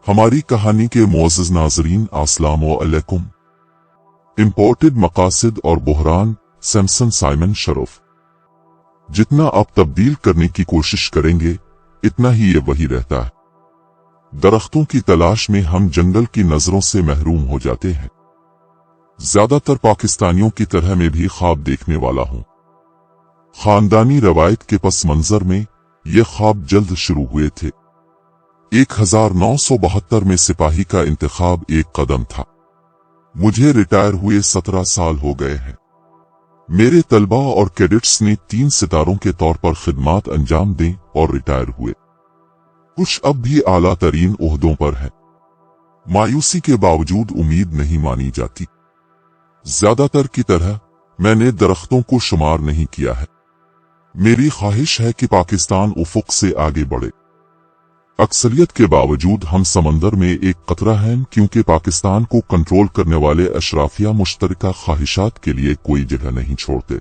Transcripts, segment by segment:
हमारी कहानी के मुअज़्ज़ज़ नाज़रीन अस्सलामु अलैकुम। इम्पोर्टेड मकासिद और बुहरान सैमसन साइमन शरोफ। जितना आप तब्दील करने की कोशिश करेंगे इतना ही ये वही रहता है। दरख्तों की तलाश में हम जंगल की नजरों से महरूम हो जाते हैं। ज्यादातर पाकिस्तानियों की तरह मैं भी ख्वाब देखने वाला हूं। खानदानी रवायत के पस मंजर में ये ख्वाब जल्द शुरू हुए थे। 1972 में सिपाही का इंतखाब एक कदम था। मुझे रिटायर हुए 17 साल हो गए हैं। मेरे तलबा और कैडेट्स ने 3 सितारों के तौर पर खिदमात अंजाम दें और रिटायर हुए। कुछ अब भी आला तरीन ओहदों पर हैं। मायूसी के बावजूद उम्मीद नहीं मानी जाती। ज्यादातर की तरह मैंने दरख्तों को शुमार नहीं किया है। मेरी ख्वाहिश है कि पाकिस्तान उफुक से आगे बढ़े। अक्सरियत के बावजूद हम समंदर में एक कतरा हैं, क्योंकि पाकिस्तान को कंट्रोल करने वाले अशराफिया मुश्तरका ख्वाहिशात के लिए कोई जगह नहीं छोड़ते।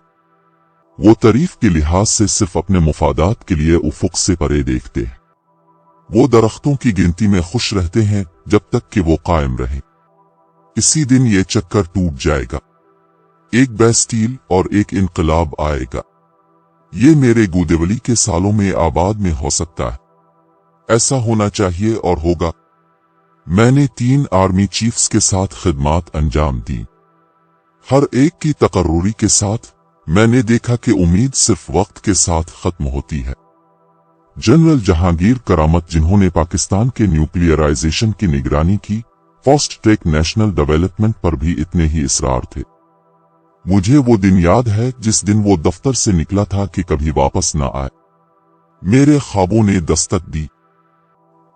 वो तारीफ के लिहाज से सिर्फ अपने मुफादात के लिए उफुक से परे देखते हैं। वो दरख्तों की गिनती में खुश रहते हैं जब तक कि वो कायम रहे। इसी दिन ये चक्कर टूट जाएगा। एक बेस्टील और एक इनकलाब आएगा। ये मेरे गुदेवली के सालों में आबाद में हो सकता है। ऐसा होना चाहिए और होगा। मैंने 3 आर्मी चीफ्स के साथ खिदमात अंजाम दी। हर एक की तकर्रुरी के साथ मैंने देखा कि उम्मीद सिर्फ वक्त के साथ खत्म होती है। जनरल जहांगीर करामत, जिन्होंने पाकिस्तान के न्यूक्लियराइजेशन की निगरानी की, फास्ट ट्रैक नेशनल डेवलपमेंट पर भी इतने ही इसरार थे। मुझे वो दिन याद है जिस दिन वो दफ्तर से निकला था कि कभी वापस न आए। मेरे ख्वाबों ने दस्तक दी।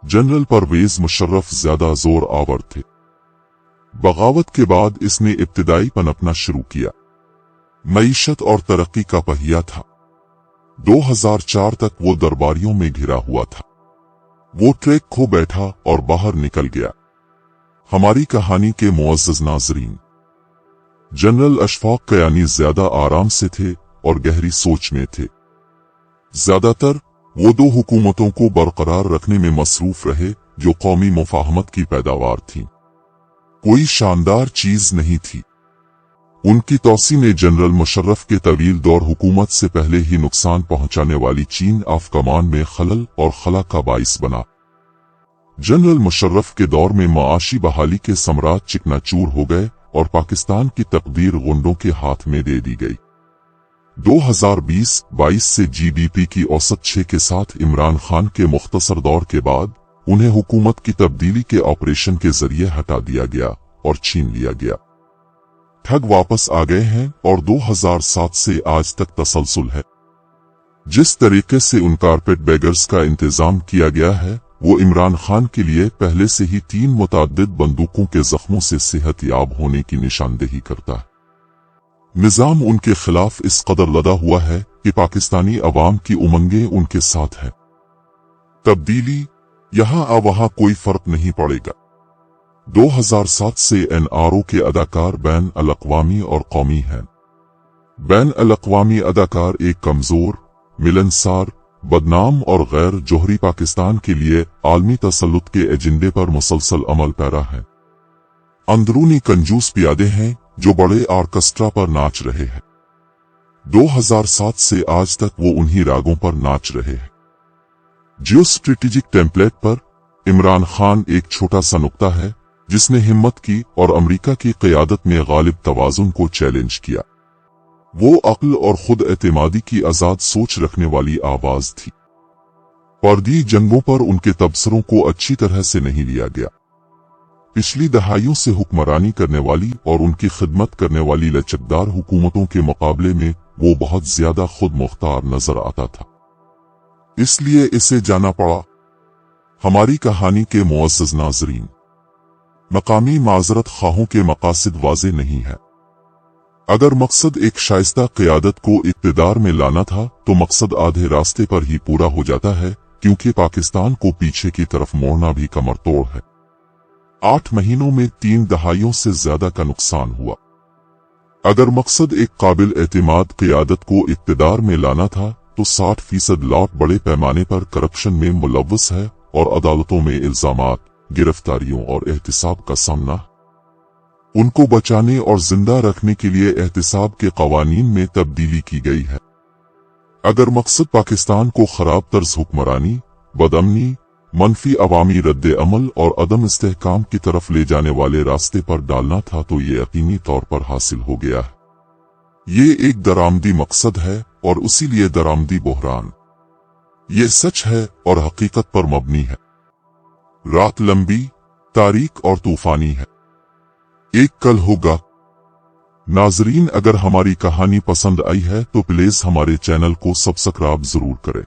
जनरल परवेज मुशर्रफ ज्यादा जोर आवर थे। बगावत के बाद इसने इब्तिदाई पनपना शुरू किया। मईशत और तरक्की का पहिया था। 2004 तक वो दरबारियों में घिरा हुआ था। वो ट्रैक खो बैठा और बाहर निकल गया। हमारी कहानी के मुअज़्ज़ज़ नाज़रीन, जनरल अशफाक कयानी ज्यादा आराम से थे और गहरी सोच में थे। ज्यादातर वो 2 हुकूमतों को बरकरार रखने में मसरूफ रहे जो कौमी मुफाहमत की पैदावार थी। कोई शानदार चीज नहीं थी। उनकी तौसी ने जनरल मुशर्रफ के तवील दौर हुकूमत से पहले ही नुकसान पहुंचाने वाली चीन ऑफ कमान में खलल और खला का बाइस बना। जनरल मुशर्रफ के दौर में माशी बहाली के सम्राट चिकनाचूर हो गए और पाकिस्तान की तकदीर गुंडों के हाथ में दे दी गई। 2020-22 से जीडीपी की औसत 6 के साथ इमरान खान के मुख्तसर दौर के बाद उन्हें हुकूमत की तब्दीली के ऑपरेशन के जरिए हटा दिया गया और छीन लिया गया। ठग वापस आ गए हैं और 2007 से आज तक तसलसल है। जिस तरीके से उन कारपेट बेगर्स का इंतजाम किया गया है वो इमरान खान के लिए पहले से ही 3 मुतअद्दिद बंदूकों के जख्मों से सेहतयाब होने की निशानदेही करता है। निजाम उनके खिलाफ इस कदर लदा हुआ है कि पाकिस्तानी अवाम की उमंगें उनके साथ हैं। तब्दीली यहां वहां कोई फर्क नहीं पड़ेगा। 2007 से एनआरओ के अदाकार बैन अल-अक़वामी और कौमी हैं। बैन अल-अक़वामी अदाकार एक कमजोर, मिलनसार, बदनाम और गैर जोहरी पाकिस्तान के लिए आलमी तसल्लुत के एजेंडे पर मुसलसल अमल पैरा हैं। अंदरूनी कंजूस पियादे हैं जो बड़े ऑर्केस्ट्रा पर नाच रहे हैं। 2007 से आज तक वो उन्हीं रागों पर नाच रहे हैं। जियो स्ट्रेटेजिक टेम्पलेट पर इमरान खान एक छोटा सा नुक्ता है जिसने हिम्मत की और अमेरिका की क़यादत में गालिब तवाज़ुन को चैलेंज किया। वो अक्ल और खुद एतमादी की आजाद सोच रखने वाली आवाज थी। पर्दी जंगों पर उनके तबसरों को अच्छी तरह से नहीं लिया गया। पिछली दहाइयों से हुक्मरानी करने वाली और उनकी खिदमत करने वाली लचकदार हुकूमतों के मुकाबले में वो बहुत ज्यादा खुद मुख्तार नजर आता था। इसलिए इसे जाना पड़ा। हमारी कहानी के मुअज़्ज़ज़ नाज़रीन, मकामी माजरत खाहों के मकासद वाज़े नहीं है। अगर मकसद एक शाइस्ता क़यादत को इक़्तिदार में लाना था तो मकसद आधे रास्ते पर ही पूरा हो जाता है, क्योंकि पाकिस्तान को पीछे की तरफ मोड़ना भी कमर तोड़ है। 8 महीनों में 3 दहाइयों से ज्यादा का नुकसान हुआ। अगर मकसद एक काबिल एतमाद क़यादत को इक़्तिदार में लाना था तो 60% लॉट बड़े पैमाने पर करप्शन में मुलव्वस है और अदालतों में इल्जामात, गिरफ्तारियों और एहतिसाब का सामना। उनको बचाने और जिंदा रखने के लिए एहतिसाब के कवानीन में तब्दीली की गई है। अगर मकसद पाकिस्तान को खराब तर्ज हुक्मरानी, बदअमनी, मनफी अवामी रद्द अमल और अदम इस्तेहकाम की तरफ ले जाने वाले रास्ते पर डालना था तो ये यकीनी तौर पर हासिल हो गया है। ये एक दरामदी मकसद है और उसी लिए दरामदी बहरान। ये सच है और हकीकत पर मबनी है। रात लंबी, तारीक और तूफानी है। एक कल होगा। नाजरीन, अगर हमारी कहानी पसंद आई है तो प्लीज हमारे चैनल को सब्सक्राइब जरूर करें।